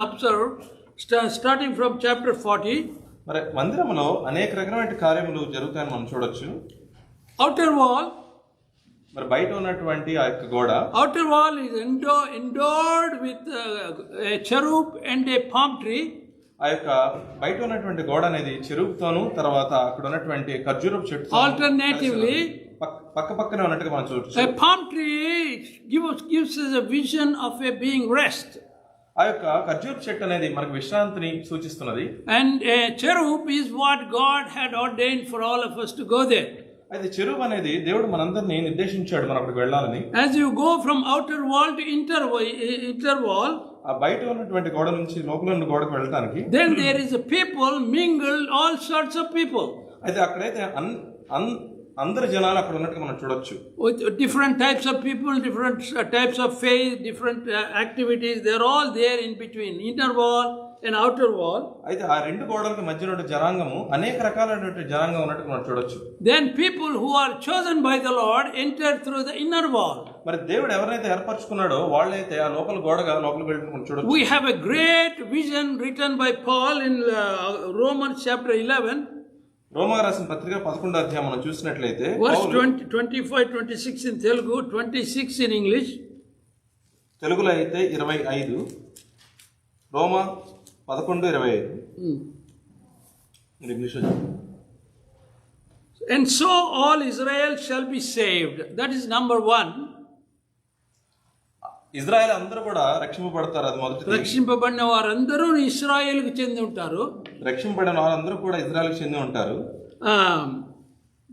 observe starting from chapter 40. మరి మందిరములో అనేక రకమైన కార్యములు జరుగుతాయని మనం చూడొచ్చు. Outer wall, మరి బయట ఉన్నటువంటి ఆ యొక్క గోడ, outer wall is endowed with a cherub and a palm tree. ఆ యొక్క బయట ఉన్నటువంటి గోడ అనేది చెరుపుతోను తర్వాత అక్కడ ఉన్నటువంటి ఖర్జూరపు చెట్టు Alternatively, పక్క పక్కనే ఉన్నట్టుగా మనం చూడొచ్చు. a palm tree gives us a vision of a being rest. ఆ యొక్క ఖర్జూరపు చెట్టు అనేది మనకు విశ్రాంతిని సూచిస్తున్నది. And a cherub is what God had ordained for all of us to go there. అయితే చెరువు అనేది దేవుడు మనందరినీ నిర్దేశించాడు మనం అక్కడికి వెళ్ళాలని. As you go from outer wall to inner wall, ఆ బయట ఉన్నటువంటి గోడ నుంచి లోపల ఉన్న గోడకు వెళ్ళడానికి, then there is a people mingled, all sorts of people. అయితే అక్కడైతే అందరు జనాలు అక్కడ ఉన్నట్టుగా మనం చూడొచ్చు. With different types of people, different types of faith, different activities, they're all there in between inner wall and outer wall. అయితే ఆ రెండు గోడలకు మధ్య ఉన్న జనాంగము అనేక రకాలైనటువంటి జనాంగం ఉన్నట్టుగా మనం చూడొచ్చు. Then people who are chosen by the Lord enter through the inner wall. మరి దేవుడు ఎవరైతే ఏర్పరచుకున్నాడో వాళ్ళైతే ఆ లోపల గోడగా లోపలికి వెళ్ళి మనం చూడొచ్చు. We have a great vision written by Paul in Romans chapter 11. రోమా రాసిన పత్రిక 11వ అధ్యాయం మనం చూసినట్లయితే verse 25, 26 in Telugu, 26 in English. తెలుగులో అయితే 25, రోమా 11:25 English. And so all Israel shall be saved. That is number 1. Israel అందరూ కూడా రక్షింపబడతారు, అది మొదటిది. రక్షింపబడిన వారందరూ ఇశ్రాయేలుకు చెంది ఉంటారు. రక్షింపబడిన వారందరూ కూడా ఇజ్రాయెల్కి చెంది ఉంటారు.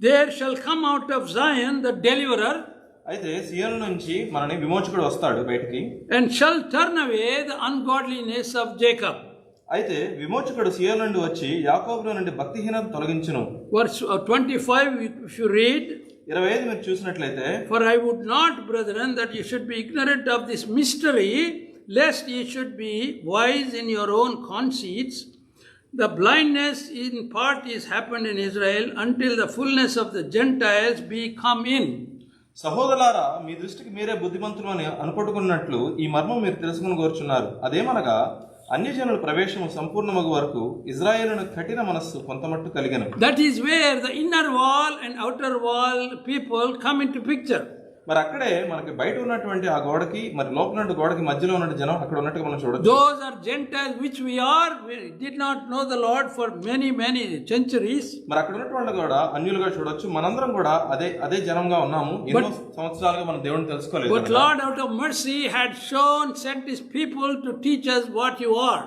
There shall come out of Zion the deliverer. అయితే సియోను నుంచి మనని విమోచకుడు వస్తాడు బయటికి. And shall turn away the ungodliness of Jacob. అయితే విమోచకుడు సియోను నుండి వచ్చి యాకోబులో నుండి భక్తిహీనత తొలగించును. Verse 25 if you read, 25 మీరు చూసినట్లయితే, for I would not, brethren, that you should be ignorant of this mystery, lest ye should be wise in your own conceits. The blindness in part is happened in Israel until the fullness of the Gentiles be come in. సహోదరులారా, మీ దృష్టికి మీరే బుద్ధిమంతులు అని అనుకుంటున్నట్లు ఈ మర్మం మీరు తెలుసుకుని కోరుచున్నారు. అదేమనగా అన్యజనుల ప్రవేశము సంపూర్ణమగు వరకు ఇజ్రాయేలును కఠిన మనస్సు కొంతమట్టు కలిగెను. That is where the inner wall and outer wall people come into picture. మరి అక్కడే మనకి బయట ఉన్నటువంటి ఆ గోడకి మరి లోపల ఉన్న గోడకి మధ్యలో ఉన్న జనం అక్కడ ఉన్నట్టుగా మనం చూడొచ్చు. Those are Gentiles which we did not know the Lord for many centuries. మరి అక్కడ ఉన్నటువంటి కూడా అన్యులుగా చూడొచ్చు. మనందరం కూడా అదే జనంగా ఉన్నాము. ఎన్నో సంవత్సరాలుగా మనం దేవుని తెలుసుకోలేదు. But Lord out of mercy had sent his people to teach us what you are.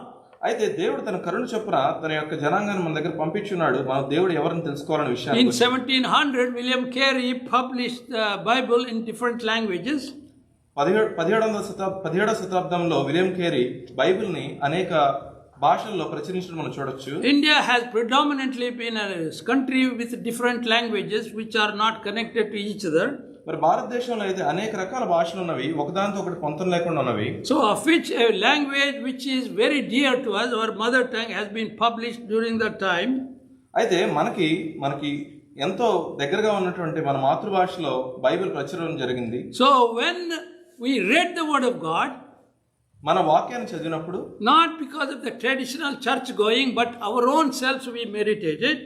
అయితే దేవుడు తన కరుణ చొప్పున తన యొక్క జనాంగాన్ని మన దగ్గర పంపించున్నాడు. మన దేవుడు ఎవరిని తెలుసుకోవాలనే విషయాన్ని. In 1700 William Carey published the Bible in different languages. 17వ శతాబ్దంలో విలియం కేరీ బైబిల్ని అనేక భాషల్లో ప్రచురించడం మనం చూడొచ్చు. India has predominantly been a country with different languages which are not connected to each other. మరి భారతదేశంలో అయితే అనేక రకాల భాషలు ఉన్నవి, ఒకదానితో ఒకటి పొంతం లేకుండా ఉన్నవి. So of which a language which is very dear to us, our mother tongue, has been published during that time. అయితే మనకి ఎంతో దగ్గరగా ఉన్నటువంటి మన మాతృభాషలో బైబిల్ ప్రచురణ జరిగింది. So when we read the word of God, మన వాక్యాన్ని చదివినప్పుడు, not because of the traditional church going, but our own selves we meditated.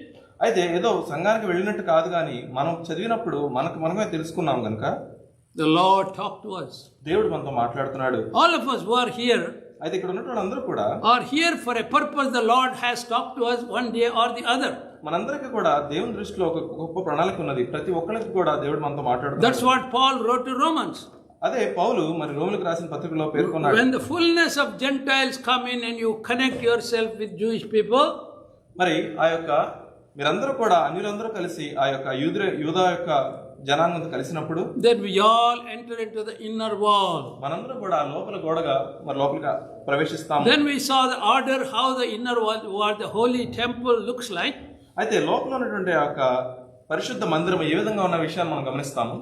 అయితే ఏదో సంఘానికి వెళ్ళినట్టు కాదు, కానీ మనం చదివినప్పుడు మనమే తెలుసుకున్నాం కనుక the Lord talked to us. దేవుడు మనతో మాట్లాడుతున్నాడు. All of us who are here అయితే ఇక్కడ ఉన్నటువంటి అందరూ కూడా are here for a purpose. The Lord has talked to us one day or the other. మనందరికీ కూడా దేవుని దృష్టిలో ఒక గొప్ప ప్రణాళిక ఉన్నది. ప్రతి ఒక్కరికి కూడా దేవుడు మనతో మాట్లాడుతున్నాడు. That's what Paul wrote to Romans. అదే పౌలు మరి రోమీయులకు రాసిన పత్రికలో పేర్కొన్నాడు. When the fullness of Gentiles come in and you connect yourself with Jewish people, మరి ఆ యొక్క మీరందరూ కూడా అన్యులందరూ కలిసి ఆ యొక్క యూదా యొక్క జనాంగంతో కలిసినప్పుడు, then we all enter into the inner wall. మనందరం కూడా లోపల గోడగా మరి లోపలికి ప్రవేశిస్తాము. Then we saw the order, how the inner wall, the holy temple looks like. అయితే లోపల ఉన్నటువంటి ఆ యొక్క పరిశుద్ధ మందిరం ఏ విధంగా ఉన్న విషయాన్ని మనం గమనిస్తాము.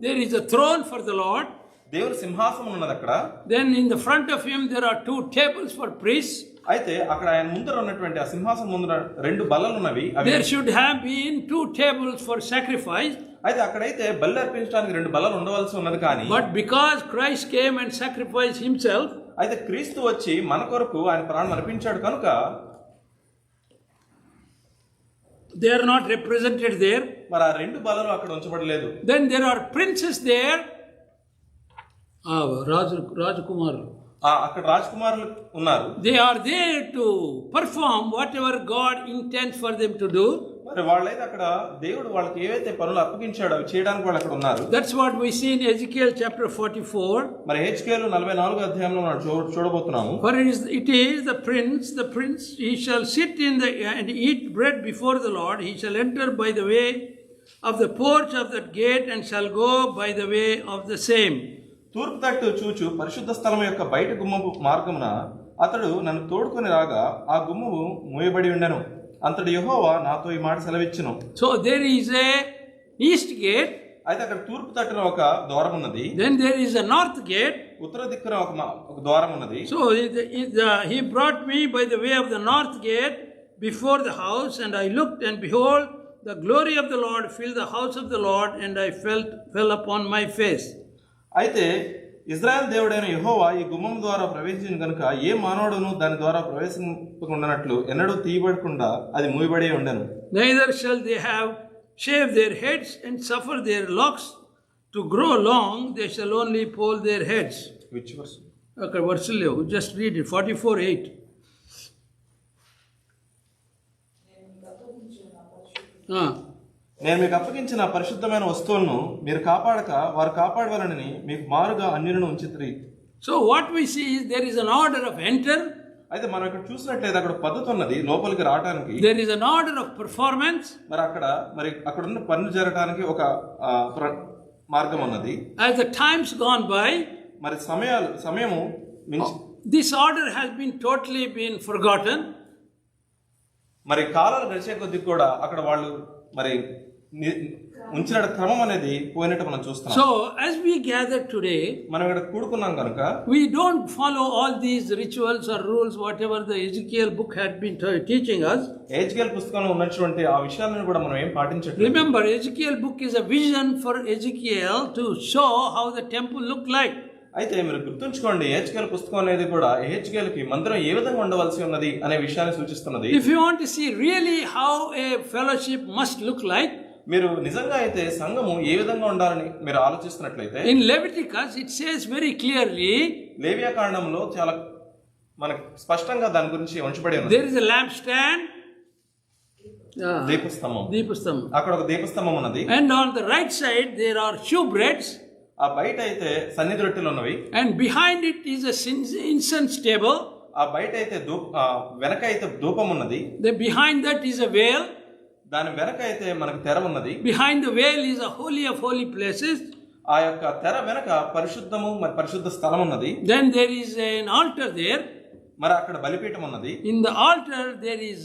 There is a throne for the Lord. దేవుని సింహాసనం ఉన్నది అక్కడ. Then in the front of him there are 2 tables for priests. అయితే అక్కడ ఆయన ముందర ఉన్నటువంటి ఆ సింహాసనం ముందర 2 బల్లలు ఉన్నవి. There should have been 2 tables for sacrifice. అయితే అక్కడైతే బలి అర్పించడానికి 2 బల్లలు ఉండవలసి ఉన్నది, కానీ but because Christ came and sacrificed himself, అయితే క్రీస్తు వచ్చి మన కొరకు ఆయన ప్రాణం అర్పించాడు కనుక they are not represented there. మరి ఆ రెండు బలలు అక్కడ ఉంచబడలేదు. Then there are princes there. రాజకుమారులు, అక్కడ రాజకుమారులు ఉన్నారు. They are there to perform whatever God intends for them to do. మరి వాళ్ళైతే అక్కడ దేవుడు వాళ్ళకి ఏవైతే పనులు అప్పగించాడో అవి చేయడానికి వాళ్ళు అక్కడ ఉన్నారు. That's what we see in Ezekiel chapter 44. మరి హెజ్కేలు 44వ అధ్యాయంలో మనం చూడబోతున్నాము. For it is the prince he shall sit in the and eat bread before the Lord. He shall enter by the way of the porch of that gate and shall go by the way of the same. తూర్పు తట్టు చూచు పరిశుద్ధ స్థలం యొక్క బయట గుమ్మపు మార్గమున అతడు నన్ను తోడుకొని రాగా ఆ గుమ్మము మూయబడి ఉండెను. అంతటి యెహోవా నాతో ఈ మాట సెలవిచ్చును. So there is a east gate. అయితే అక్కడ తూర్పు తట్టున ఒక ద్వారం ఉన్నది. Then there is a north gate. ఉత్తర దిక్కున ఒక ద్వారం ఉన్నది. So he brought me by the way of the north gate before the house, and I looked, and behold, the glory of the Lord filled the house of the Lord, and I fell upon my face. అయితే Israel దేవుడైన యెహోవా ఈ గుమ్మం ద్వారా ప్రవేశించిన కనుక ఏ మానవుడును దాని ద్వారా ప్రవేశింపకుండానట్లు ఎన్నడూ తీయబడకుండా అది మూయబడి ఉండెను. Neither shall they have shaved their heads and suffer their locks to grow long, they shall only poll their heads. Which verse? Okay, verse level. Just read it. 44:8. నేను మీకు అప్పగించిన పరిశుద్ధమైన వస్తువులను మీరు కాపాడక వారు కాపాడవాలని మీకు మారుగా అన్యులను ఉంచితిరి. So what we see is there is an order of enter. అయితే మనం ఇక్కడ చూసినట్లయితే అక్కడ పద్ధతి ఉన్నది లోపలికి రావడానికి. There is an order of performance. మరి అక్కడ ఉన్న పనులు జరగడానికి ఒక మార్గం ఉన్నది. As the times gone by, మరి సమయము this order has been totally forgotten. మరి కాలాలు గడిచే కొద్ది కూడా అక్కడ వాళ్ళు మరి ఉంచిన క్రమం అనేది పోయినట్టు మనం చూస్తున్నాం. So as we gather today, మనం ఇక్కడ కూడుకున్నాం కనుక we don't follow all these rituals or rules whatever the Ezekiel book had been teaching us. Ezekiel పుస్తకంలో ఉన్నటువంటి ఆ విషయాలను కూడా మనం ఏం పాటించట్లేదు. Remember, Ezekiel book is a vision for Ezekiel to show how the temple looked like. అయితే మీరు గుర్తుంచుకోండి, ఎజెకియల్ పుస్తకం అనేది కూడా ఎజెకియల్కి మందిరం ఏ విధంగా ఉండవలసి ఉన్నది అనే విషయాన్ని సూచిస్తున్నది. If you want to see really how a fellowship must look like, మీరు నిజంగా అయితే సంఘము ఏ విధంగా ఉండాలని మీరు ఆలోచిస్తున్నట్లయితే in Leviticus it says very clearly, లేవియా కాండంలో చాలా మనకు స్పష్టంగా దాని గురించి ఉంచబడి ఉంది. there is a lampstand, దీపస్తంభం, అక్కడ ఒక దీపస్తంభం ఉన్నది. and on the right side there are shewbreads. ఆ బయట అయితే సన్నిధి రొట్టెలు ఉన్నవి. And behind it is a incense table. ఆ బయట అయితే వెనక అయితే ధూపం ఉన్నది. Then behind that is a veil. దాని వెనక అయితే మనకు తెర ఉన్నది. Behind the veil is a holy of holy places. ఆ యొక్క తెర వెనక పరిశుద్ధము మరి పరిశుద్ధ స్థలం ఉన్నది. Then there is an altar there. మరి అక్కడ బలిపీఠం ఉన్నది. In the altar there is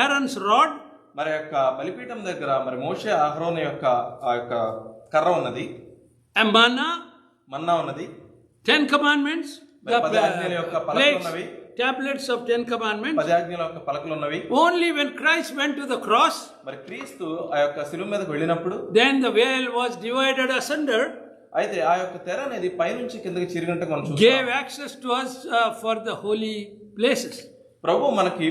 Aaron's rod. మరి యొక్క బలిపీఠం దగ్గర మరి మోషే అహరోను యొక్క ఆ యొక్క కర్ర ఉన్నది. మన్నా ఉన్నది. 10 commandments. Tablets of 10 commandments. Only when Christ went to the cross, మరి క్రీస్తు ఆ యొక్క శిలువ మీదకు వెళ్ళినప్పుడు then the veil was divided asunder. అయితే ఆ యొక్క తెర అనేది పైనుంచి కిందకి చిరిగినట్టు మనం చూస్తాం. Gave access to us for the holy places. ప్రభు మనకి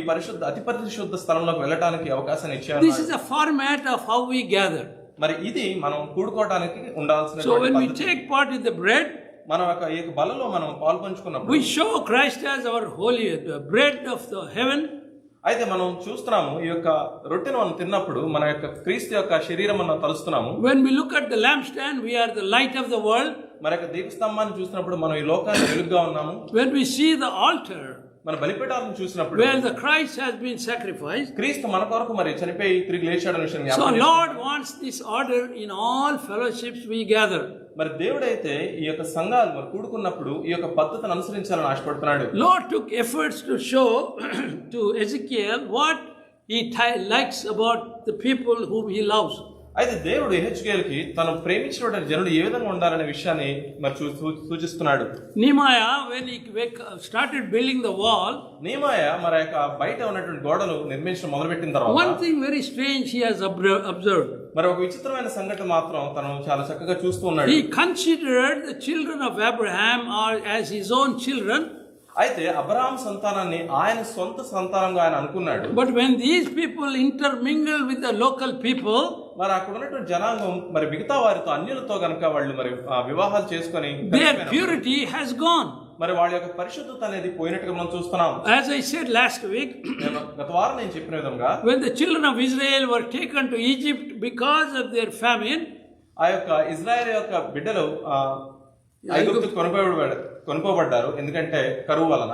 అతి పరిశుద్ధ స్థలంలోకి వెళ్ళడానికి అవకాశాన్ని ఇచ్చారు. This is a format of how we gather. మరి ఇది మనం కూడుకోవడానికి ఉండాల్సిన. So when we take part in the bread, మనం ఒక బలలో మనం పాల్పంచుకున్నప్పుడు we show Christ as our holy bread of the heaven. అయితే మనం చూస్తున్నాము ఈ యొక్క రొట్టెను మనం తిన్నప్పుడు మన యొక్క క్రీస్తు యొక్క శరీరం మనం తలుస్తున్నాము. When we look at the lampstand, we are the light of the world. మన యొక్క దీపస్తంభాన్ని చూసినప్పుడు మనం ఈ లోకానికి వెలుగుగా ఉన్నాము. When we see the altar, మన బలిపీఠాలను చూసినప్పుడు where the Christ has been sacrificed, క్రీస్తు మన కొరకు మరి చనిపోయి తిరిగి లేచాడన్న విషయం జ్ఞాపకం so చేస్తున్నాం. Lord wants this order in all fellowships we gather. మరి దేవుడైతే ఈ యొక్క సంఘాలు మరి కూడుకున్నప్పుడు ఈ యొక్క పద్ధతిని అనుసరించాలని ఆశపడుతున్నాడు. Lord took efforts to show to Ezekiel what he likes about the people whom he loves. అయితే దేవుడు యెహెజ్కేలుకి తను ప్రేమించినటువంటి జనుడు ఏ విధంగా ఉండాలనే విషయాన్ని మరి సూచిస్తున్నాడు. Nehemiah, when he started building the wall, నెహెమీయా మరి యొక్క బయట ఉన్నటువంటి గోడలు నిర్మించడం మొదలుపెట్టిన తర్వాత one thing very strange he has observed. మరి ఒక విచిత్రమైన సంఘటన మాత్రం తను చాలా చక్కగా చూస్తూ ఉన్నాడు. He considered the children of Abraham as his own children. అయితే అబ్రహాం సంతానాన్ని ఆయన సొంత సంతానంగా ఆయన అనుకున్నాడు. But when these people intermingle with the local people, మరి అక్కడ ఉన్నటువంటి జనాంగం మరి మిగతా వారితో అన్యులతో గనక వాళ్ళు మరి వివాహాలు చేసుకొని their purity has gone. మరి వాళ్ళ యొక్క పరిశుద్ధత అనేది పోయినట్టుగా మనం చూస్తున్నాం. As I said last week, గత వారం నేను చెప్పిన విధంగా when the children of Israel were taken to Egypt because of their famine, ఆ యొక్క ఇజ్రాయెల్ యొక్క బిడ్డలు ఐగుప్తుకు కొనుకోబడ్డారు ఎందుకంటే కరువు వలన.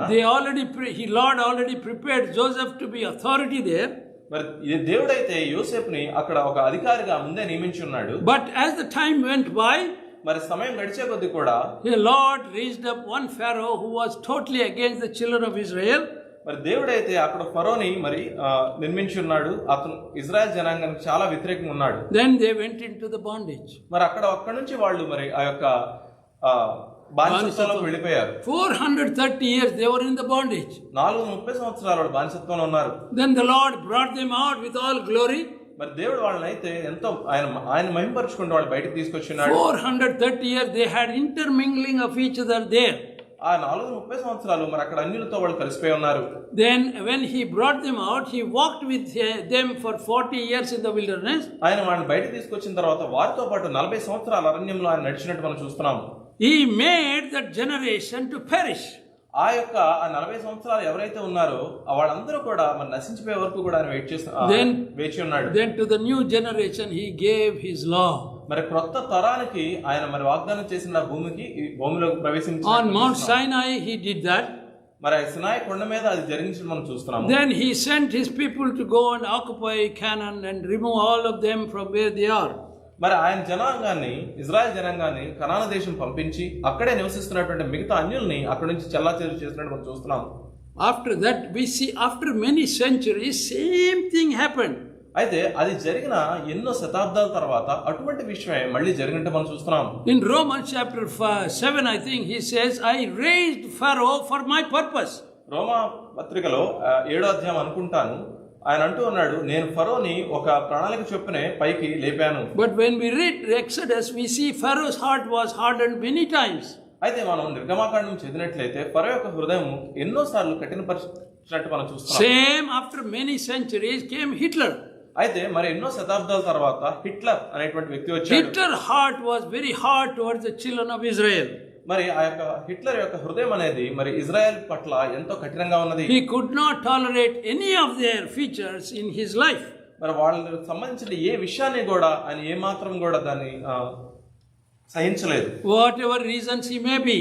Lord already prepared Joseph to be authority there. మరి దేవుడైతే యోసేపుని అక్కడ ఒక అధికారిగా ముందే నియమించి ఉన్నాడు. But as the time went by, మరి సమయం గడిచే కొద్దీ కూడా the Lord raised up one Pharaoh who was totally against the children of Israel. మరి దేవుడైతే అక్కడ ఫరోని మరి నిర్మించి ఉన్నాడు. అతను ఇజ్రాయెల్ జనాంగానికి చాలా వ్యతిరేకంగా ఉన్నాడు. Then they went into the bondage. మరి అక్కడి నుంచి వాళ్ళు మరి ఆ యొక్క బానిసత్వంలోకి వెళ్ళిపోయారు. 430 years they were in the bondage. 430 సంవత్సరాలు వాళ్ళు బానిసత్వంలో ఉన్నారు. Then the Lord brought them out with all glory. మరి దేవుడు వాళ్ళని అయితే ఎంతో ఆయన మహిమపరుచుకుంటూ వాళ్ళు బయటకు తీసుకొచ్చినాడు. 430 years they had intermingling of each other there. ఆ 430 సంవత్సరాలు మరి అక్కడ అన్యులతో వాళ్ళు కలిసిపోయి ఉన్నారు. Then when he brought them out, he walked with them for 40 years in the wilderness. ఆయన వాళ్ళని బయటకు తీసుకొచ్చిన తర్వాత వారితో పాటు 40 సంవత్సరాల అరణ్యంలో ఆయన నడిచినట్టు మనం చూస్తున్నాం. He made that generation to perish. ఆ యొక్క 40 సంవత్సరాలు ఎవరైతే ఉన్నారో వాళ్ళందరూ కూడా మరి నశించిపోయే వరకు కూడా ఆయన వేచి ఉన్నాడు. Then to the new generation he gave his law. మరి క్రొత్త తరానికి ఆయన మరి వాగ్దానం చేసిన భూమిలోకి ప్రవేశించి On Mount Sinai he did that. మరి సినాయి కొండ మీద అది జరిగించడం మనం చూస్తున్నాం. Then he sent his people to go and occupy Canaan and remove all of them from where they are. మరి ఆయన జనాంగాన్ని ఇజ్రాయెల్ జనాంగాన్ని కనాను దేశం పంపించి అక్కడే నివసిస్తున్నటువంటి మిగతా అన్యుల్ని అక్కడి నుంచి చెల్లాచెదరు చేసినట్టు మనం చూస్తున్నాం. After that we see after many centuries same thing happened. అయితే అది జరిగిన ఎన్నో శతాబ్దాల తర్వాత అటువంటి విషయమే మళ్ళీ జరిగినట్టు మనం చూస్తున్నాం. In Romans chapter 7 I think he says I raised Pharaoh for my purpose. రోమా పత్రికలో 7వ అధ్యాయం అనుకుంటాను ఆయన అంటూ ఉన్నాడు నేను ఫరోని ఒక ప్రణాళిక చొప్పునే పైకి లేపాను. But when we read Exodus we see Pharaoh's heart was hardened many times. అయితే మనం నిర్గమాకాండం చదివినట్లయితే ఫరో యొక్క హృదయం ఎన్నో సార్లు కఠినపరిచినట్టు మనం చూస్తున్నాం. Same after many centuries came Hitler. అయితే మరి ఎన్నో శతాబ్దాల తర్వాత హిట్లర్ అనేటువంటి వ్యక్తి వచ్చాడు. Hitler heart was very hard towards the children of Israel. మరి ఆ యొక్క హిట్లర్ యొక్క హృదయం అనేది మరి ఇజ్రాయెల్ పట్ల ఎంతో కఠినంగా ఉన్నది. He could not tolerate any of their features in his life. మరి వాళ్ళకి సంబంధించిన ఏ విషయాన్ని కూడా ఆయన ఏ మాత్రం కూడా దాన్ని సహించలేదు. Whatever reasons he may be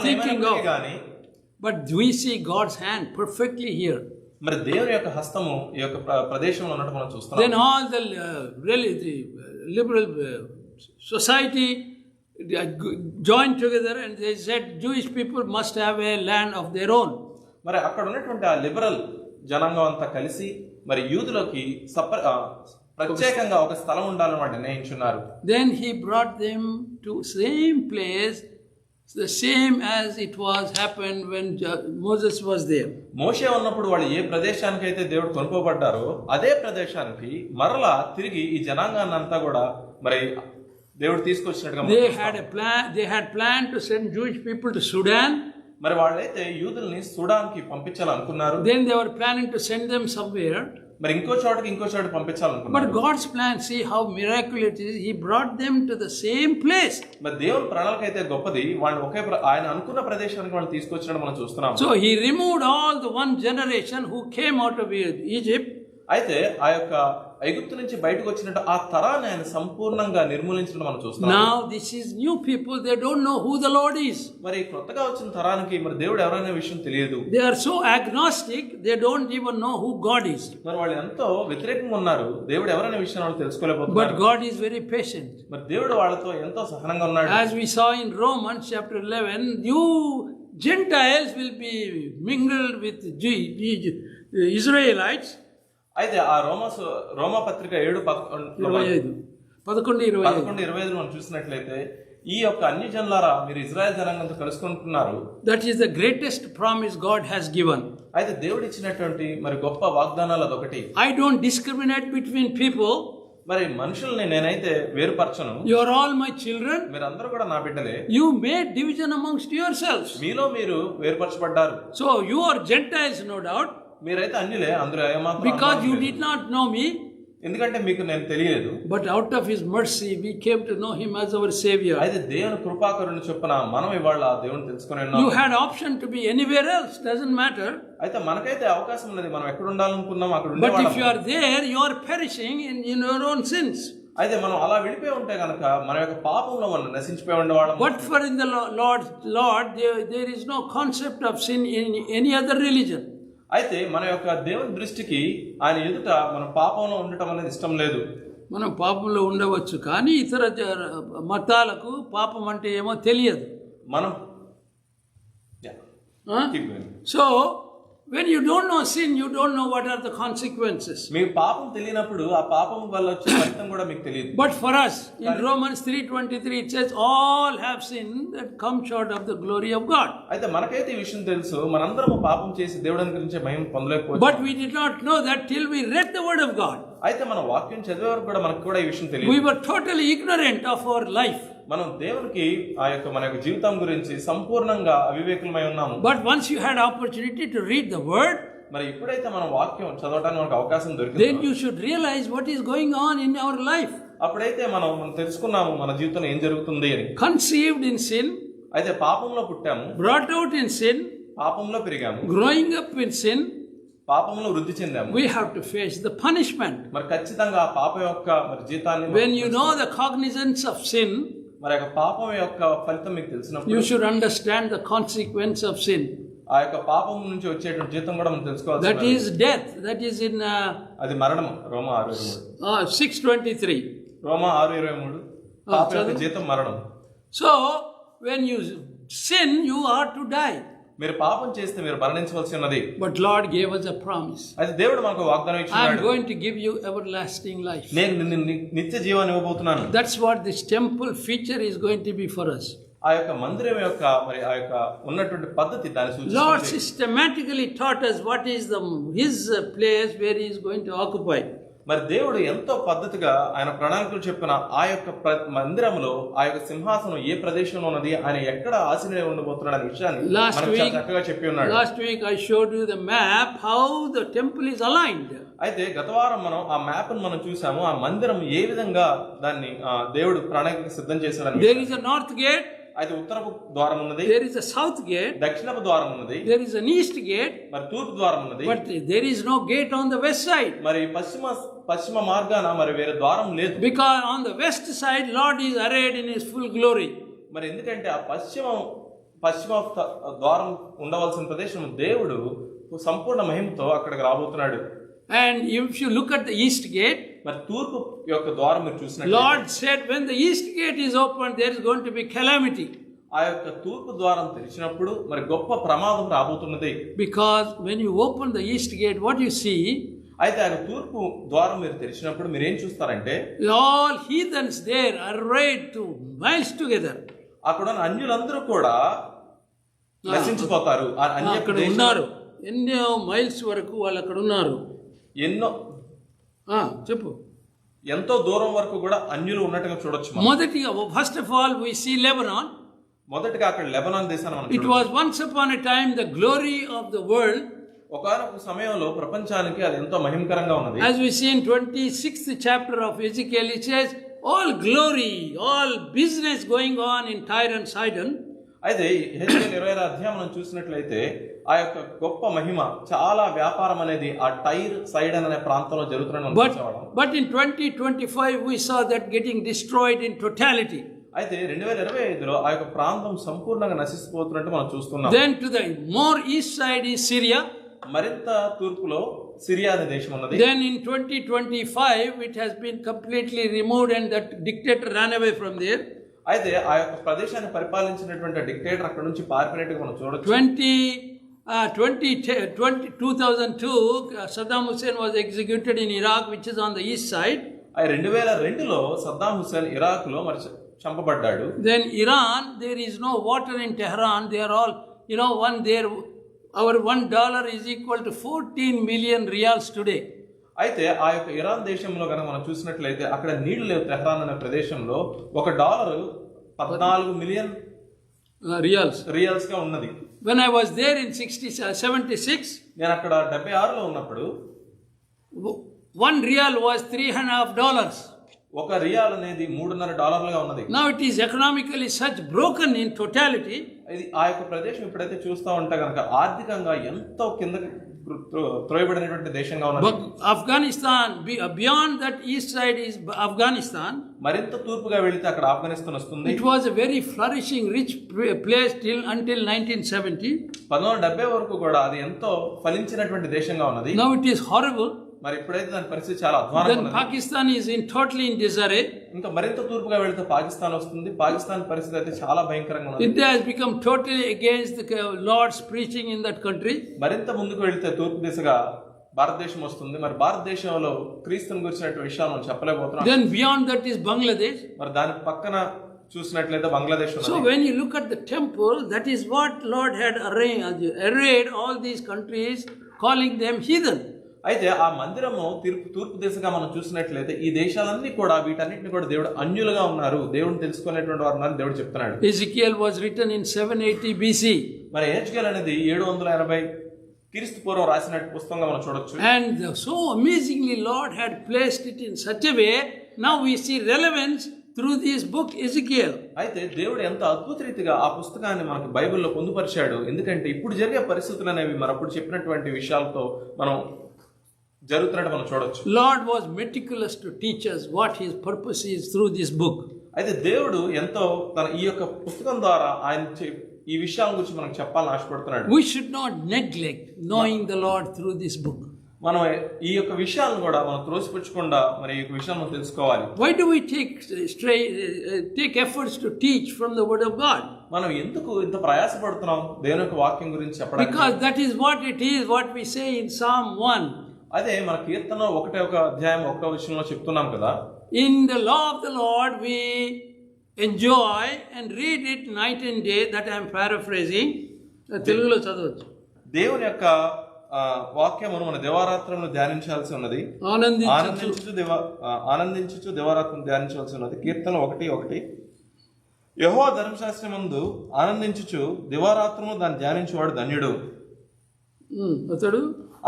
thinking of. But we see God's hand perfectly here. మరి దేవుని యొక్క హస్తము ఈ యొక్క ప్రదేశంలో ఉన్నట్టు మనం చూస్తున్నాం. Then all the really the liberal society joined together and they said Jewish people must have a land of their own. మరి అక్కడ ఉన్నటువంటి ఆ లిబరల్ జనాంగం అంతా కలిసి మరి యూదులకి ప్రత్యేకంగా ఒక స్థలం ఉండాలని వాడు నిర్ణయించున్నారు. Then he brought them to same place, the same as it was happened when Moses was there. మోషే ఉన్నప్పుడు వాళ్ళు ఏ ప్రదేశానికి అయితే దేవుడు కొనుకోబడ్డారో అదే ప్రదేశానికి మరలా తిరిగి ఈ జనాంగాన్ని అంతా కూడా మరి దేవుడు తీసుకొచ్చినట్టుగా they had planned to send Jewish people to Sudan. మరి వాళ్ళైతే యూదుల్ని సుడాన్కి పంపించాలనుకున్నారు. Then they were planning to send them somewhere. మరి ఇంకో చోట పంపించాలనుకున్నారు. But God's plan, see how miraculous it is, he brought them to the same place. మరి దేవుని ప్రణాళిక అయితే గొప్పది. వాళ్ళు ఆయన అనుకున్న ప్రదేశానికి వాళ్ళు తీసుకొచ్చినట్టు మనం చూస్తున్నాం. So he removed all the one generation who came out of Egypt. అయితే ఆ యొక్క ఐగుప్తు నుంచి బయటకు వచ్చినట్టు ఆ తరాన్ని ఆయన సంపూర్ణంగా నిర్మూలించడం మనం చూస్తున్నాం. Now this is new people, they don't know who the Lord is. మరి కొత్తగా వచ్చిన తరానికి మరి దేవుడు ఎవరైనా విషయం తెలియదు. They are so agnostic, they don't even know who God is. మరి వాళ్ళు ఎంతో వ్యతిరేకంగా ఉన్నారు. దేవుడు ఎవరైనా విషయం వాళ్ళు తెలుసుకోలేకపోతున్నారు. But God is very patient. మరి దేవుడు వాళ్ళతో ఎంతో సహనంగా ఉన్నాడు. As we saw in Romans chapter 11, you Gentiles will be mingled with Israelites. అయితే ఆ రోమా పత్రిక 25 11:25 11:25 మనం చూసినట్లయితే ఈ యొక్క అన్య జనులారా మీరు Israel జనాంగంతో కలుసుకుంటున్నారు. That is the greatest promise God has given. అయితే దేవుడు ఇచ్చినటువంటి మరి గొప్ప వాగ్దానాలు అదొకటి. I don't discriminate between people. మరి మనుషుల్ని నేనైతే వేరుపరచను. You are all my children. మీరందరూ కూడా నా బిడ్డలే. You made division amongst yourselves. మీలో మీరు వేరుపరచబడ్డారు. So you are Gentiles, no doubt. మీరైతే అన్యులే, అందరూ ఏమాత్రం Because you did not know me. ఎందుకంటే మీకు నేను తెలియలేదు. But out of His mercy we came to know Him as our Savior. అయితే దేవుని కృపాకరుణ చొప్పున మనం ఇవాళ దేవుని తెలుసుకొని ఉన్నాం. You had option to be anywhere else, doesn't matter. అయితే మనకైతే అవకాశం ఉన్నది, మనం ఎక్కడ ఉండాలనుకున్నాం అక్కడ ఉండేవాళ్ళం. But if you are there, you are perishing in your own sins. అయితే మనం అలా వెళ్ళిపోయి ఉంటే గనక మన యొక్క పాపంలో మనం నశించిపోయి ఉండేవాళ్ళం. But for in the Lord there is no concept of sin in any other religion. అయితే మన యొక్క దేవుని దృష్టికి ఆయన ఎదుట మన పాపంలో ఉండటం అనేది ఇష్టం లేదు. మనం పాపంలో ఉండవచ్చు, కానీ ఇతర మతాలకు పాపం అంటే ఏమో తెలియదు. మనం so when you don't know sin, you don't know what are the consequences. మీకు పాపం తెలియనప్పుడు ఆ పాపం వల్ల వచ్చే ఫలితం కూడా మీకు తెలియదు. But for us in Romans 3:23 it says all have sinned that come short of the glory of God. అయితే మనకైతే ఈ విషయం తెలుసు, మనందరం పాపం చేసి దేవుడిని గురించి మహిమ పొందలేకపోయాం. But we did not know that till we read the word of God. అయితే మన వాక్యం చదివే వరకు కూడా మనకు కూడా ఈ విషయం తెలియదు. We were totally ignorant of our life. మనం దేవునికి మన యొక్క జీవితం గురించి సంపూర్ణంగా అవివేకులమై ఉన్నాము. But once you had opportunity to read the word, మరి ఎప్పుడైతే మనం వాక్యం చదవడానికి మనకు అవకాశం దొరికిందో, then you should realize what is going on in our life. అప్పుడైతే మనం తెలుసుకున్నాము మన జీవితంలో ఏం జరుగుతుంది అని. Conceived in sin, అయితే పాపంలో పుట్టాము, brought out in sin, పాపంలో పెరిగాము, growing up in sin, పాపంలో వృద్ధి చెందాము. we have to face the punishment. మరి ఖచ్చితంగా ఆ పాపం యొక్క మరి జీతాన్ని, when you know the cognizance of sin, మరి యొక్క పాపం యొక్క ఫలితం మీకు తెలిసినప్పుడు you should understand the consequence of sin. ఆ యొక్క పాపం నుంచి వచ్చేటువంటి జీతం కూడా మనం తెలుసుకోవాలి. That is death. That is in అది మరణం. రోమా 6:23. 6:23. రోమా 6:23. పాపం యొక్క జీతం మరణం. So when you sin, you are to die. మీరు పాపం చేస్తే మీరు మరణించవలసి ఉన్నది. But Lord gave us a promise. అయితే దేవుడు మనకు వాగ్దానం ఇచ్చాడు. I am going to give you everlasting life. నేను నిత్య జీవాన్ని ఇవ్వబోతున్నాను. That's what this temple feature is going to be for us. ఆ యొక్క మందిరం యొక్క మరి ఆ యొక్క ఉన్నటువంటి పద్ధతి దాని సూచిస్తుంది. Lord systematically taught us what is his place where he is going to occupy. మరి దేవుడు ఎంతో పద్ధతిగా ఆయన ప్రణాళికలు చెప్పిన ఆ యొక్క మందిరంలో ఆ యొక్క సింహాసనం ఏ ప్రదేశంలో ఉన్నది, ఆయన ఎక్కడ ఆసీనుడై ఉండబోతున్నాడు అనే విషయాన్ని మనకు చక్కగా చెప్పి ఉన్నాడు. Last week I showed you the map how the temple is aligned. అయితే గత వారం మనం ఆ మ్యాప్ ను మనం చూసాము, ఆ మందిరం ఏ విధంగా దాన్ని దేవుడు ప్రణాళిక సిద్ధం చేశాడని. There is a north gate. అయితే ఉత్తరపు ద్వారం ఉన్నది. There is a south gate. దక్షిణపు ద్వారం ఉన్నది. There is an east gate. మరి తూర్పు ద్వారం ఉన్నది. But there is no gate on the west side. మరి పశ్చిమ మార్గాన మరి వేరే ద్వారం లేదు. Because on the west side Lord is arrayed in his full glory. మరి ఎందుకంటే ఆ పశ్చిమ ద్వారం ఉండవలసిన ప్రదేశం దేవుడు సంపూర్ణ మహిమతో అక్కడికి రాబోతున్నాడు. And if you look at the east gate, మరి తూర్పు యొక్క ద్వారం మీరు చూసినట్లయితే Lord said when the east gate is opened there is going to be calamity. ఆ యొక్క తూర్పు ద్వారం తెరిచినప్పుడు మరి గొప్ప ప్రమాదం రాబోతున్నది. Because when you open the east gate, what you see, అయితే ఆ తూర్పు ద్వారం మీరు తెరిచినప్పుడు మీరు ఏం చూస్తారంటే all heathens there arrayed to miles together. అక్కడ ఉన్న అన్యులందరూ కూడా నశించిపోతారు. అక్కడ ఉన్నారు, ఎన్నో మైల్స్ వరకు వాళ్ళు అక్కడ ఉన్నారు. ఎన్నో చెప్పు, ఎంతో దూరం వరకు కూడా అన్యులు ఉన్నట్టుగా చూడొచ్చు. మొదటిగా first of all we see Lebanon. మొదటిగా అక్కడ లెబనాన్ దేశాన్ని మనం It was once upon a time the glory of the world. ఒకనొక సమయంలో ప్రపంచానికి అది ఎంతో మహిమకరంగా ఉన్నది. As we see in 26th chapter of Ezekiel, it says all glory, all business going on in Tyre and Sidon. అయితే ఎహెజ్కేలు 26వ అధ్యాయం మనం చూసినట్లయితే ఆ యొక్క గొప్ప మహిమ, చాలా వ్యాపారం అనేది ఆ టైర్ సైడన్ అనే ప్రాంతంలో జరుగుతుందని. But in 2025 we saw that getting destroyed in totality. అయితే 2025లో ఆ యొక్క ప్రాంతం సంపూర్ణంగా నశించిపోతున్నట్టు మనం చూస్తున్నాం. Then to the more east side is Syria. మరింత తూర్పులో సిరియా అనే దేశం ఉన్నది. Then in 2025 it has been completely removed and that dictator ran away from there. అయితే ఆ యొక్క ప్రదేశాన్ని పరిపాలించినటువంటి డిక్టేటర్ అక్కడ నుంచి పారిపోయినట్టుగా మనం చూడొచ్చు. 2002, Saddam Hussein was executed in Iraq, which is on the east side. 2002లో సద్దాం హుస్సేన్ ఇరాక్ లో మరి చంపబడ్డాడు. Then Iran, there is no water in Tehran. They are all, our $1 is equal to 14 million riyals today. అయితే ఆ యొక్క Iran దేశంలో కనుక మనం చూసినట్లయితే అక్కడ నీళ్లు లేవు. తెహ్రాన్ అనే ప్రదేశంలో $1 14 మిలియన్ రియల్స్ గా ఉన్నది. When I was there in 76, నేను అక్కడ 76లో ఉన్నప్పుడు $1 was $3.50. ఒక రియాల్ అనేది $3.50 ఉన్నది. Now it is economically such broken in totality. ఇది ఆ యొక్క ప్రదేశం ఇప్పుడైతే చూస్తా ఉంటే కనుక ఆర్థికంగా ఎంతో కిందకి త్రోయబడినటువంటి దేశంగా ఉన్నది. Afghanistan, beyond that east side is Afghanistan. మరింత తూర్పుగా వెళితే అక్కడ ఆఫ్ఘనిస్తాన్ వస్తుంది. It was a very flourishing, rich place until 1970. 1970 వరకు కూడా అది ఎంతో ఫలించినటువంటి దేశంగా ఉన్నది. Now it is horrible. మరి ఇప్పుడైతే దాని పరిస్థితి చాలా అధ్వానంగా ఉన్నది. Then Pakistan is totally in disarray. ఇంకా మరింత తూర్పుగా వెళితే పాకిస్తాన్ వస్తుంది. పాకిస్తాన్ పరిస్థితి అయితే చాలా భయంకరంగా ఉన్నది. India has become totally against the Lord's preaching in that country. మరింత ముందుకు వెళితే తూర్పు దిశగా భారతదేశం వస్తుంది. మరి భారతదేశంలో క్రీస్తుని గురించినటువంటి విషయాలు మనం చెప్పలేకపోతున్నాం. Then beyond that is Bangladesh. మరి దాని పక్కన చూసినట్లయితే బంగ్లాదేశ్ ఉన్నది. So when you look at the temple, that is what Lord had arrayed all these countries, calling them heathen. అయితే ఆ మందిరము తూర్పు దిశగా మనం చూసినట్లయితే ఈ దేశాలన్నీ కూడా వీటన్నిటిని కూడా దేవుడు అన్యులుగా ఉన్నారు, దేవుడిని తెలుసుకునేటువంటి వారు ఉన్నారు దేవుడు చెప్తున్నాడు. Ezekiel was written in 780 BC. మరి ఎహెజ్కేల్ అనేది 780 క్రీస్తు పూర్వం రాసిన పుస్తకంగా మనం చూడొచ్చు. And so amazingly Lord had placed it in such a way, now we see relevance through this book Ezekiel. అయితే దేవుడు ఎంత అద్భుత రీతిగా ఆ పుస్తకాన్ని మనకు బైబిల్లో పొందుపరిచాడు. ఎందుకంటే ఇప్పుడు జరిగే పరిస్థితులు అనేవి మనం అప్పుడు చెప్పినటువంటి విషయాలతో మనం జరుగుతున్నట్టు మనం చూడొచ్చు. Lord was meticulous to teach us what his purpose is through this book. అయితే దేవుడు ఎంతో తన ఈ యొక్క పుస్తకం ద్వారా ఆయన ఈ విషయాల గురించి మనకు చెప్పాలని ఆశపడుతున్నాడు. We should not neglect knowing the Lord through this book. మనం ఈ యొక్క విషయాలను కూడా మనం త్రోసిపుచ్చకుండా మరి ఈ విషయాలను మనం తెలుసుకోవాలి. Why do we take efforts to teach from the word of God? మనం ఎందుకు ఇంత ప్రయాసపడుతున్నాం దేవుని యొక్క వాక్యం గురించి చెప్పడానికి? Because that is what it is, what we say in Psalm 1. అదే మన కీర్తన 1వ అధ్యాయం 1వ వచనంలో చెప్తున్నాం కదా. In the law of the Lord we enjoy and read it night and day. That I am paraphrasing. తెలుగులో చదవచ్చు. దేవుని యొక్క వాక్యమును మన దివారాత్రమును ధ్యానించాల్సి ఉన్నది. ఆనందించుచు దివారాత్రము ధ్యానించాల్సి ఉన్నది. కీర్తన 1:1 యెహోవా ధర్మశాస్త్రమందు ఆనందించుచు దివారాత్రము దాన్ని ధ్యానించువాడు ధన్యుడు.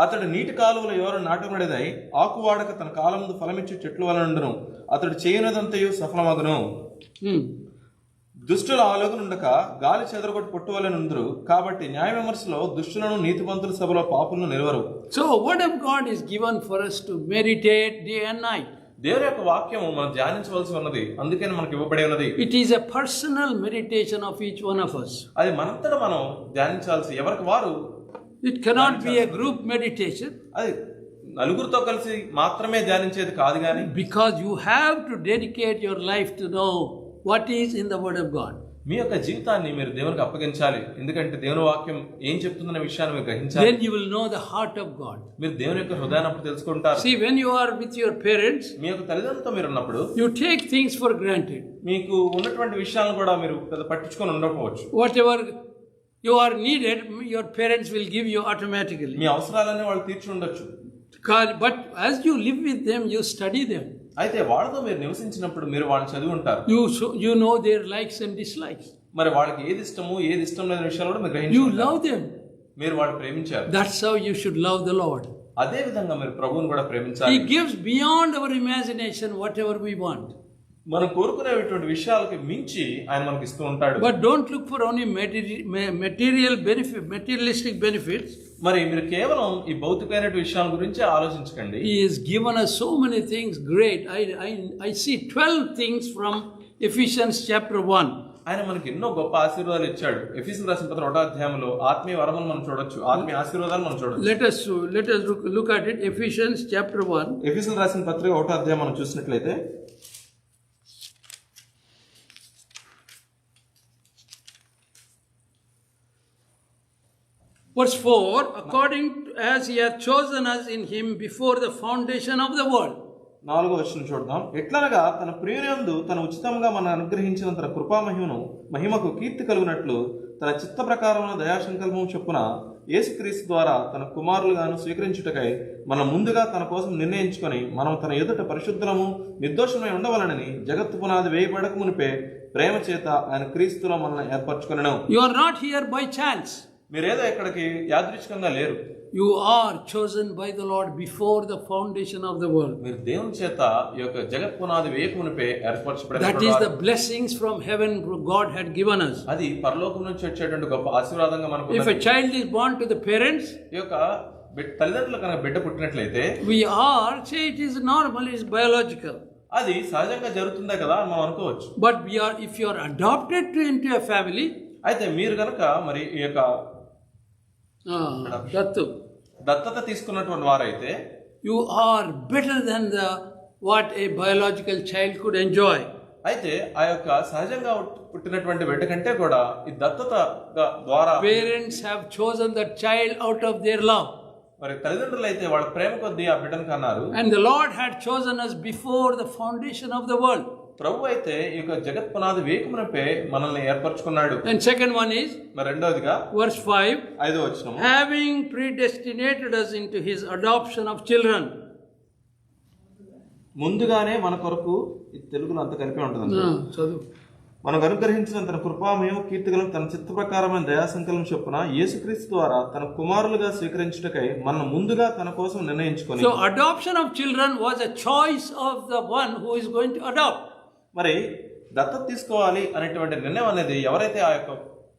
అతడు నీటి కాలువల ఎవరు నాటబడిదై ఆకువాడక తన కాలముందు ఫలమిచ్చు చెట్లు వలనుండును. అతడు చేయనదంతయు సఫలమగును. దుష్టుల ఆలోకనుండక గాలి చెదరగొట్టి పొట్టు వలనుందురు. కాబట్టి న్యాయ విమర్శలో దుష్టులను నీతిమంతుల సభలో పాపులను నిలవరు. So word of God is given for us to meditate day and night. దేవుని యొక్క వాక్యము మనం ధ్యానించవలసి ఉన్నది. అందుకని మనకు ఇవ్వబడి ఉన్నది. It is a personal meditation of each one of us. అది మనంతట మనం ధ్యానించాల్సి ఎవరికి వారు. It cannot be a group meditation. అది నలుగురితో కలిసి మాత్రమే ధ్యానించేది కాదు గాని. Because you have to dedicate your life to know what is in the word of God. మీ యొక్క జీవితాన్ని మీరు దేవునికి అప్పగించాలి. ఎందుకంటే దేవుని వాక్యం ఏం చెప్తుందనే విషయాన్ని మీరు గ్రహించాలి. Then you will know the heart of God. మీరు దేవుని యొక్క హృదయాన్ని తెలుసుకుంటారు. See, when you are with your parents, మీ యొక్క తల్లిదండ్రులతో మీరు ఉన్నప్పుడు you take things for granted. మీకు ఉన్నటువంటి విషయాలను కూడా మీరు పెద్ద పట్టించుకొని ఉండకపోవచ్చు. Whatever you are needed, your parents will give you automatically. మీ అవసరాలన్నీ వాళ్ళు తీర్చి ఉండొచ్చు. But as you live with them, you study them. అయితే వాళ్ళతో మీరు నివసించినప్పుడు మీరు వాళ్ళని చదివి ఉంటారు. You know their likes and dislikes. మరి వాళ్ళకి ఏది ఇష్టము ఏది ఇష్టం లేని విషయాలు కూడా మీరు గ్రహించారు. You love them. మీరు వాళ్ళని ప్రేమించారు. That's how you should love the Lord. అదే విధంగా మీరు ప్రభువుని కూడా ప్రేమించాలి. He gives beyond our imagination whatever we want. మనం కోరుకునేటువంటి విషయాలకి మించి ఆయన మనకి ఇస్తూ ఉంటాడు. But don't look for only materialistic benefits. మరి మీరు కేవలం ఈ భౌతికమైన విషయాల గురించి ఆలోచించకండి. He has given us so many things great. I see 12 things from Ephesians chapter 1. ఆయన మనకి ఎన్నో గొప్ప ఆశీర్వాదాలు ఇచ్చాడు. ఎఫెసీయులకు రాసిన పత్రిక 1వ అధ్యాయంలో ఆత్మీయ వరములు మనం చూడొచ్చు, ఆత్మీయ ఆశీర్వాదాలు మనం చూడొచ్చు. Let us look at it. Ephesians chapter 1. ఎఫెసీయులకు రాసిన పత్రిక 1వ అధ్యాయం మనం చూసినట్లయితే Verse 4, according to, as he hath chosen us in him before the foundation of the world. 4వ వచనం చూద్దాం. ఎట్లనగా తన ప్రియునియందు తన ఉచితంగా మన అనుగ్రహించిన తన మహిమకు కీర్తి కలుగునట్లు తన చిత్త ప్రకారమైన దయాసంకల్పం చొప్పున యేసుక్రీస్తు ద్వారా తన కుమారులుగాను స్వీకరించుటకై మనం ముందుగా తన కోసం నిర్ణయించుకొని మనం తన ఎదుట పరిశుద్ధము నిర్దోషమై ఉండవలనని జగత్తు పునాది వేయబడక మునిపే ప్రేమ చేత ఆయన క్రీస్తులో మనల్ని ఏర్పరచుకొనెను. You are not here by chance. మీరేదో ఇక్కడికి యాదృచ్ఛికంగా లేరు. You are chosen by the Lord before the foundation of the world. మీరు దేవుని చేత ఈ యొక్క జగత్ పునాది వేయక మునిపే ఏర్పరచబడిన That is the blessings from heaven God had given us. అది పరలోకం నుంచి వచ్చేటువంటి గొప్ప ఆశీర్వాదంగా మనకు. If a child is born to the parents, ఈ యొక్క తల్లిదండ్రులకు కనుక బిడ్డ పుట్టినట్లయితే we are, say it is normal, it is biological. అది సహజంగా జరుగుతుందే కదా అని మనం అనుకోవచ్చు. But we are, if you are adopted into a family, అయితే మీరు కనుక మరి ఈ యొక్క దత్తత తీసుకున్నటువంటి వారైతే you are better than the what a biological child could enjoy. అయితే ఆ యొక్క సహజంగా పుట్టినటువంటి బిడ్డ కంటే కూడా ఈ దత్తత ద్వారా Parents have chosen the child out of their love. మరి తల్లిదండ్రులు అయితే వాళ్ళ ప్రేమ కొద్దీ ఆ బిడ్డను కన్నారు. And the Lord had chosen us before the foundation of the world. ప్రభు అయితే ఈ యొక్క జగత్ పునాది వేయకమునిపే మనల్ని ఏర్పరచుకున్నాడు. And second one is, మరి రెండోదిగా verse 5, 5వ వచనం, having predestinated us into his adoption of children. ముందుగానే మన కొరకు, ఇది తెలుగులో అంత కలిపి ఉంటుంది, మనకు అనుగ్రహించిన తన కృపామయం కీర్తిగలం తన చిత్త ప్రకారమైన దయాసంకల్పం చొప్పున యేసుక్రీస్తు ద్వారా తన కుమారులుగా స్వీకరించుటకై మనం ముందుగా తన కోసం నిర్ణయించుకొని. So adoption of children was a choice of the one who is going to adopt. మరి దత్తత తీసుకోవాలి అనేటువంటి నిర్ణయం అనేది ఎవరైతే ఆ యొక్క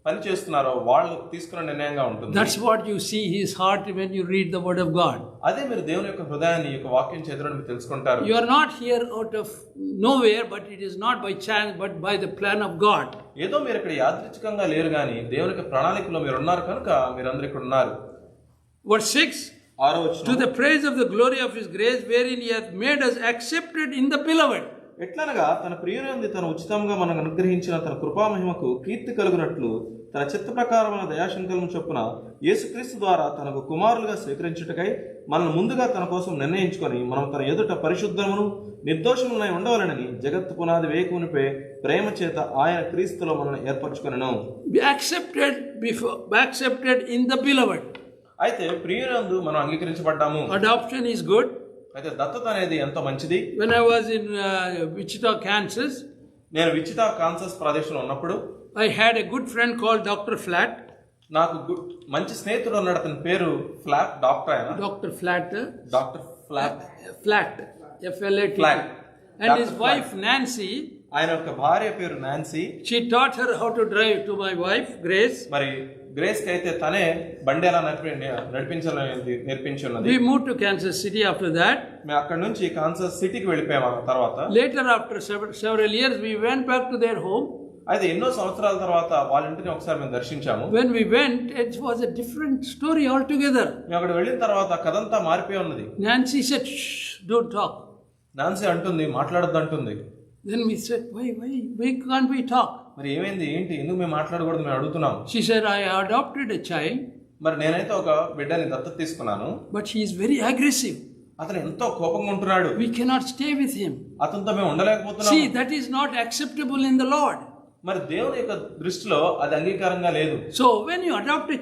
పని చేస్తున్నారో వాళ్ళు తీసుకున్న నిర్ణయంగా ఉంటుంది. That's what you see his heart when you read the word of God. అదే మీరు దేవుని యొక్క హృదయాన్ని ఈ యొక్క వాక్యం చదివినప్పుడు మీరు తెలుసుకుంటారు. You are not here out of nowhere, but it is not by chance but by the plan of God. ఏదో మీరు ఇక్కడ యాదృచ్ఛికంగా లేరు గాని దేవుని యొక్క ప్రణాళికలో మీరు ఉన్నారు కనుక మీరందరూ ఇక్కడ ఉన్నారు. Verse 6, 6వ వచనం, to the praise of the glory of his grace wherein he hath made us accepted in the beloved. ఎట్లనగా తన ప్రియుని తన ఉచితంగా మనకు అనుగ్రహించిన తన కృపామహిమకు కీర్తి కలుగునట్లు తన చిత్త ప్రకారమైన దయాశంకల్పం చొప్పున యేసుక్రీస్తు ద్వారా తనకు కుమారులుగా స్వీకరించుటకై మనల్ని ముందుగా తన కోసం నిర్ణయించుకొని మనం తన ఎదుట పరిశుద్ధమును నిర్దోషములై ఉండవలనని జగత్తు పునాది వేయకమునిపే ప్రేమ చేత ఆయన క్రీస్తులో మనల్ని ఏర్పరచుకొనెను. accepted in the beloved. అయితే ప్రియునందు మనం అంగీకరించబడ్డాము. Adoption is good. అయితే దత్తత అనేది ఎంతో మంచిది. When I was in Wichita, Kansas, నేను విచిటా కాన్సస్ ప్రదేశంలో ఉన్నప్పుడు I had a good friend called Dr. Flat. నాకు మంచి స్నేహితుడు ఉన్నాడు, అతని పేరు ఫ్లాట్, డాక్టర్ ఆయన. Dr. Flat. Doctor flat. Flat. F-L-A-T. Flat. And Dr. his wife Nancy. ఆయన యొక్క భార్య పేరు Nancy. She taught her how to drive to my wife Grace. మరి గ్రేస్ కి అయితే తనే బండి ఎలా నడిపించాలని నేర్పించి ఉన్నది. We moved to Kansas City after that. మేము అక్కడ నుంచి కాన్సస్ సిటీకి వెళ్ళిపోయాము. ఆ తర్వాత Later, after several years, we went back to their home. అయితే ఎన్నో సంవత్సరాల తర్వాత వాళ్ళ ఇంటిని ఒకసారి మేము దర్శించాము. When we went, it was a different story altogether. మేము అక్కడ వెళ్ళిన తర్వాత కథంతా మారిపోయి ఉన్నది. Nancy said, "Shh, don't talk." Nancy అంటుంది, మాట్లాడొద్దు అంటుంది. Then we said, why can't we talk? మరి ఏమైంది, ఏంటి, ఎందుకు మేము మాట్లాడకూడదు, మేము అడుగుతున్నాం. She said, I adopted a child. మరి నేనైతే ఒక బిడ్డని దత్తత తీసుకున్నాను. But he is very aggressive. అతను ఎంతో కోపంగా ఉంటున్నాడు. We cannot stay with him. అతనితో మేము ఉండలేకపోతున్నాము. See, that is not acceptable in the Lord. మరి దేవుని యొక్క దృష్టిలో అది అంగీకారంగా లేదు. So when you adopt a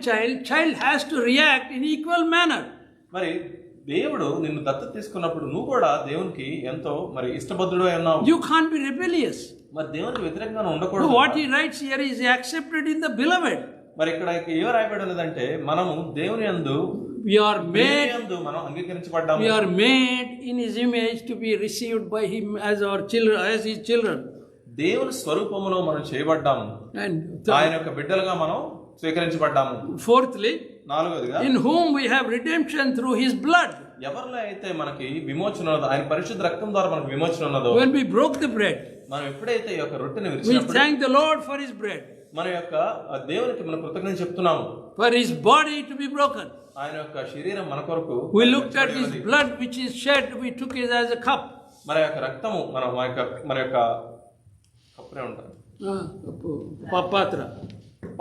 child has to react in equal manner. మరి దేవుడు నిన్ను దత్తత తీసుకున్నప్పుడు నువ్వు కూడా దేవునికి ఎంతో మరి ఇష్టబద్ధుడై ఉన్నావు. You can't be rebellious. మరి దేవునికి వ్యతిరేకంగా ఉండకూడదు. What he writes here is accepted in the beloved. మరి ఇక్కడ ఏం రాయబడి ఉన్నదంటే మనము దేవుని యందు మనం అంగీకరించబడ్డాము. We are made in his image to be received by him as our children, as his children. దేవుని స్వరూపములో మనం చేయబడ్డాము. And ఆయన యొక్క బిడ్డలుగా మనం స్వీకరించబడ్డాము. Fourthly, నాలుగోదిగా, in whom we have redemption through his blood. ఎవరిలో అయితే మనకి విమోచన ఉన్నదో, ఆయన పరిశుద్ధ రక్తం ద్వారా మనకు విమోచన ఉన్నదో. When we broke the bread, మనం ఎప్పుడైతే ఈ యొక్క రొట్టెని we విరిచినప్పుడు thank the Lord for his bread. మన యొక్క దేవునికి మనం కృతజ్ఞత చెప్తున్నాము. For his body to be broken. ఆయన యొక్క శరీరం మన కొరకు. We looked at his blood which is shed, we took it as a cup. మన యొక్క రక్తము మన యొక్క కప్పునే ఉంటారు. పాత్ర.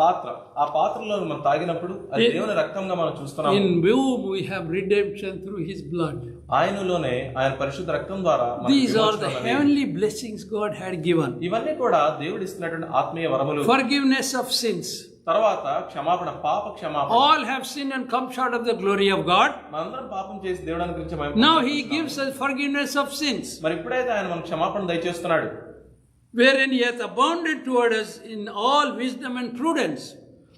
పాత్ర. ఆ పాత్రలో మనం తాగినప్పుడు అది దేవుని రక్తంగా మనం చూస్తున్నాం. In whom we have redemption through his blood. ఆయనలోనే ఆయన పరిశుద్ధ రక్తం ద్వారా These are the heavenly blessings God had given. ఇవన్నీ కూడా దేవుడు ఇస్తున్నటువంటి ఆత్మీయ వరములు. Forgiveness of sins. తర్వాత క్షమాపణ, పాప క్షమాపణ. All have sinned and come short of the glory of God. మనందరం పాపం చేసి దేవుడానికి గురించి Now he gives us forgiveness of sins. మరి ఇప్పుడైతే ఆయన మనకు క్షమాపణ దయచేస్తున్నాడు. Wherein he hath abounded toward us in all wisdom and prudence.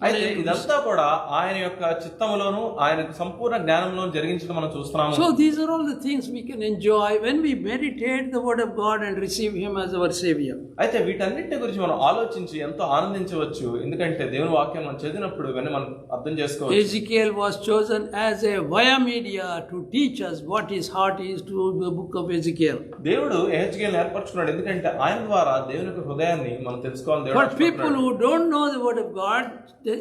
అయితే ఇదంతా కూడా ఆయన యొక్క చిత్తములోను ఆయన సంపూర్ణ జ్ఞానంలోను జరిగించడం మనం చూస్తున్నాము. So these are all the things we can enjoy when we meditate the word of God and receive him as our savior. అయితే వీటన్నిటి గురించి మనం ఆలోచించి ఎంతో ఆనందించవచ్చు. ఎందుకంటే దేవుని వాక్యం మనం చదివినప్పుడు ఇవన్నీ మనం అర్థం చేసుకోవచ్చు. Ezekiel was chosen as a via media to teach us what his heart is to the book of Ezekiel. దేవుడు ఎహెజ్కేలును ఏర్పరచుకున్నాడు. ఎందుకంటే ఆయన ద్వారా దేవుని యొక్క హృదయాన్ని మనం తెలుసుకోవాలి. For people who don't know the word of God,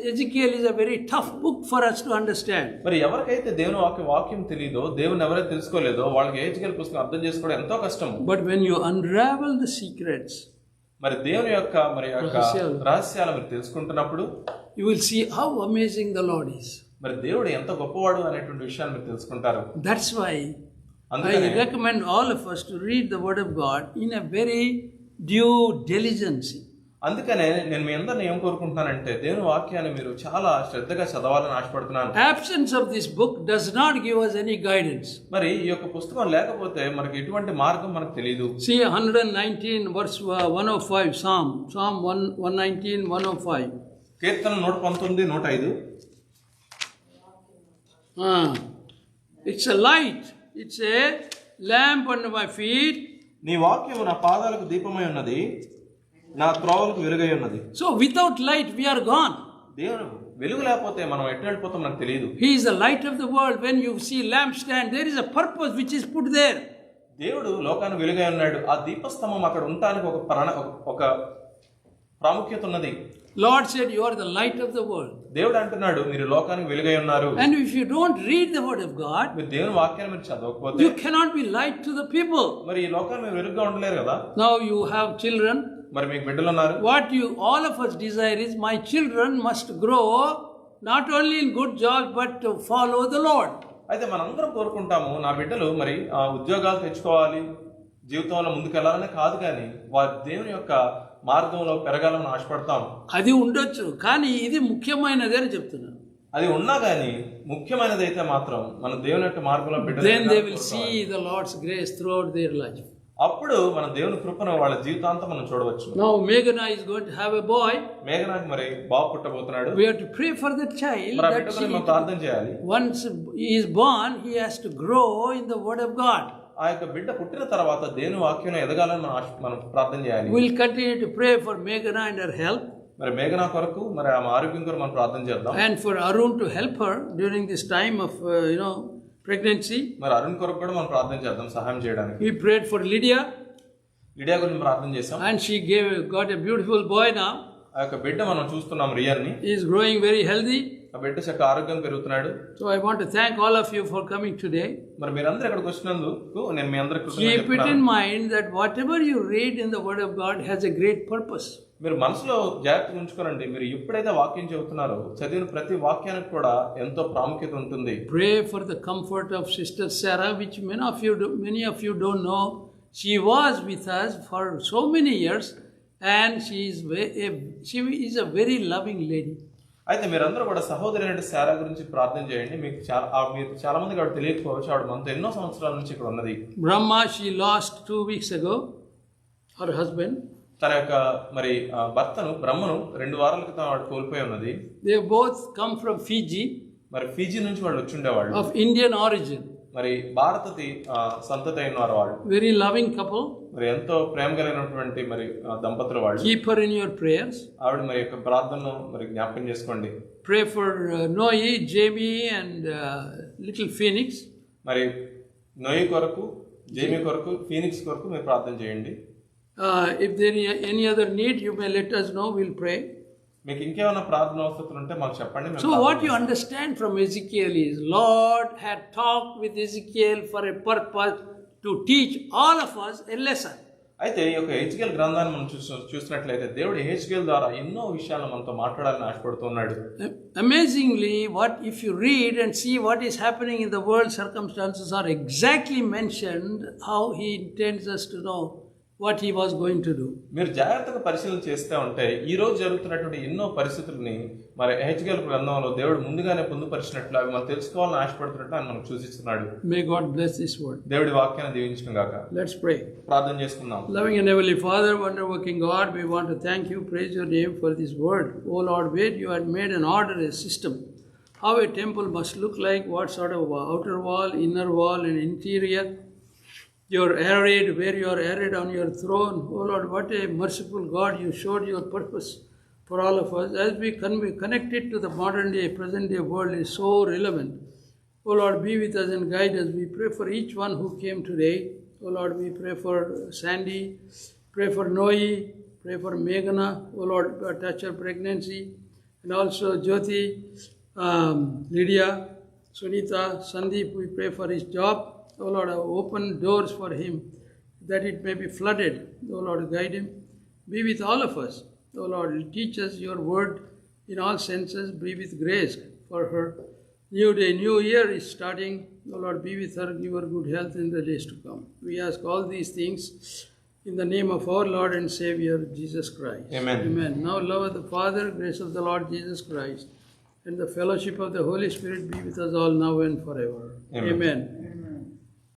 Ezekiel is a very tough book for us to understand. మరి ఎవరికైతే దేవుని వాక్యం తెలియదో, దేవుని ఎవరైతే తెలుసుకోలేదో వాళ్ళకి ఎహెజ్కేలు పుస్తకం అర్థం చేసుకోవడం ఎంతో కష్టం. But when you unravel the secrets, మరి దేవుని యొక్క రహస్యాలు మీరు తెలుసుకుంటున్నప్పుడు you will see how amazing the Lord is. మరి దేవుడు ఎంత గొప్పవాడు అనేటువంటి విషయాన్ని మీరు తెలుసుకుంటారు. That's why I recommend all of us to read the word of God in a very due diligence. అందుకనే నేను మీ అందరిని ఏం కోరుకుంటున్నానంటే దేవుని వాక్యాన్ని మీరు చాలా శ్రద్ధగా చదవాలని ఆశపడుతున్నాను. Absence of this book does not give us any guidance. మరి ఈ యొక్క పుస్తకం లేకపోతే మనకి ఎటువంటి మార్గం మనకు తెలియదు. See 119 verse 105 Psalm 119 105. Keerthana 119 105. It's a light. It's a lamp under my feet. నీ వాక్యము నా పాదాలకు దీపమై ఉన్నది, నా త్రోవలకు వెలుగై ఉన్నది. So without light we are gone. దేవుడు వెలుగు లేకపోతే మనం ఎట్లా వెళ్ళిపోతాం నాకు తెలియదు. He is the light of the world. When you see lampstand, there is a purpose which is put there. దేవుడు లోకానికి వెలుగై ఉన్నాడు. ఆ దీపస్తంభం అక్కడ ఉండడానికి ఒక ప్రాముఖ్యత ఉన్నది. Lord said, you are the light of the world. దేవుడు అంటున్నాడు మీరు లోకానికి వెలుగై ఉన్నారు. And if you don't read the word of God, మీరు దేవుని వాక్యాన్ని మీరు చదవకపోతే you cannot be light to the people. మరి ఈ లోకాన్ని మీరు వెలుగుగా ఉండలేరు కదా. Now you have children. మరి మీకు బిడ్డలు ఉన్నారు. What all of us desire is my children must grow not only in good jobs but to follow the Lord. అయితే మనందరం కోరుకుంటాము నా బిడ్డలు మరి ఉద్యోగాలు తెచ్చుకోవాలి, జీవితంలో ముందుకెళ్లాలని కాదు, కానీ వారి దేవుని యొక్క మార్గంలో పెరగాలని ఆశపడతాం. అది ఉండొచ్చు, కానీ ఇది ముఖ్యమైనది అని చెప్తున్నాను. అది ఉన్నా కానీ ముఖ్యమైనది అయితే మాత్రం మన దేవుని యొక్క మార్గంలో బిడ్డలు then they will see the Lord's grace throughout their life. అప్పుడు మన దేవుని కృపను వాళ్ళ జీవితాంతం మనం చూడవచ్చు. Now Meghana is going to have a boy. మేఘనాకి మరి బాబు పుట్టబోతున్నాడు. We have to pray for the child that మనం ప్రార్థన చేయాలి. once he is born he has to grow in the word of God. ఆ యొక్క బిడ్డ పుట్టిన తర్వాత దేవుని వాక్యంలో ఎదగాలని మనం ప్రార్థన చేయాలి. We will continue to pray for Meghana and her health. మరి మేఘనా కొరకు మరి ఆమె ఆరోగ్యం కొరకు మనం ప్రార్థన చేద్దాం. And for Arun to help her during this time of pregnancy. మరి అరుణ్ కొరకు కూడా మనం ప్రార్థన చేద్దాం సహాయం చేయడానికి. We prayed for Lydia. Lydia గురించి ప్రార్థన చేసాం. And she got a beautiful boy now. ఆ యొక్క బిడ్డ మనం చూస్తున్నాం రియల్ ని. He is growing very healthy. ఆ బిడ్డ చక్క ఆరోగ్యం పెరుగుతున్నాడు. So I want to thank all of you for coming today. మరి మీరందరూ ఇక్కడికి వచ్చినందుకు నేను మీ అందరికీ కృతజ్ఞతలు చెప్తున్నాను. Keep it in mind that whatever you read in the word of God has a great purpose. మీరు మనసులో జాగ్రత్తగా ఉంచుకోనండి. మీరు ఎప్పుడైతే వాక్యం చెబుతున్నారో చదివిన ప్రతి వాక్యానికి కూడా ఎంతో ప్రాముఖ్యత ఉంటుంది. Pray for the comfort of Sister Sarah, which many of you don't know. She was with us for so many years and she is a very loving lady. అయితే మీరందరూ కూడా సహోదరి అయిన శారా గురించి ప్రార్థన చేయండి. మీకు చాలా మందికి ఆవిడ తెలియకపోవచ్చు. ఆవిడ మనతో ఎన్నో సంవత్సరాల నుంచి ఇక్కడ ఉన్నది. Brahma, she lost 2 weeks ago her husband. తన యొక్క మరి భర్తను బ్రహ్మను 2 వారాల క్రితం ఆవిడ కోల్పోయి ఉన్నది. They both come from Fiji. మరి ఫిజీ నుంచి వాళ్ళు వచ్చి ఉండేవాళ్ళు. Of Indian origin. మరి భారతది సంతతి అయిన వాళ్ళు. Very loving couple. మరి ఎంతో ప్రేమ కలిగినటువంటి మరి దంపతులు వాళ్ళు. Keep her in your prayers. ఆవిడ మరి యొక్క ప్రార్థనను మరి జ్ఞాపకం చేసుకోండి. Pray for Noe, Jamie and little Phoenix. మరి నోయి కొరకు, జేమీ కొరకు, ఫీనిక్స్ కొరకు మీరు ప్రార్థన చేయండి. If there is any other need, you may let us know. We'll pray. మీకు ఇంకేమైనా ప్రార్థన అవసరం ఉంటే మాకు చెప్పండి. So what you understand from Ezekiel is Lord had talked with Ezekiel for a purpose to teach all of us a lesson. అయితే ఈ యొక్క హెచ్కేల్ గ్రంథాన్ని మనం చూసినట్లయితే దేవుడు హెచ్కేల్ ద్వారా ఎన్నో విషయాలను మనతో మాట్లాడాలని ఆశపడుతున్నాడు. Amazingly, what if you read and see what is happening in the world, circumstances are exactly mentioned how he intends us to know what he was going to do. మీరు జాగ్రత్తగా పరిశీలన చేస్తూ ఉంటే ఈ రోజు జరుగుతున్నటువంటి ఎన్నో పరిస్థితుల్ని మరి హెచ్కేల్ గ్రంథంలో దేవుడు ముందుగానే పొందుపరిచినట్లు అవి మనం తెలుసుకోవాలని ఆశపడుతున్నట్లు ఆయన మనకు సూచిస్తున్నాడు. May God bless this word. దేవుడి వాక్యాన్ని దీవించడం గాక. Let's pray. ప్రార్థన చేసుకుందాం. Loving and heavenly Father, wonder working God, we want to thank you, praise your name for this word. Oh Lord, where you had made an order, a system, how a temple must look like, what sort of outer wall, inner wall, and interior. You're arrayed where you are arrayed on your throne. Oh Lord, what a merciful God, you showed your purpose for all of us. As we connect it to the modern day, present day world is so relevant. Oh Lord, be with us and guide us. We pray for each one who came today. Oh Lord, we pray for Sandy, pray for Noe, pray for Meghana. Oh Lord, touch her pregnancy. And also Jyoti, Lydia, Sunita, Sandeep, we pray for his job. Oh Lord, open doors for him that it may be flooded. Oh Lord, guide him. Be with all of us. Oh Lord, teach us your word in all senses. Be with grace for her. New day, new year is starting. Oh Lord, be with her. Give her good health in the days to come. We ask all these things in the name of our Lord and Savior, Jesus Christ. Amen. Amen. Now love of the Father, grace of the Lord Jesus Christ, and the fellowship of the Holy Spirit be with us all now and forever. Amen. Amen.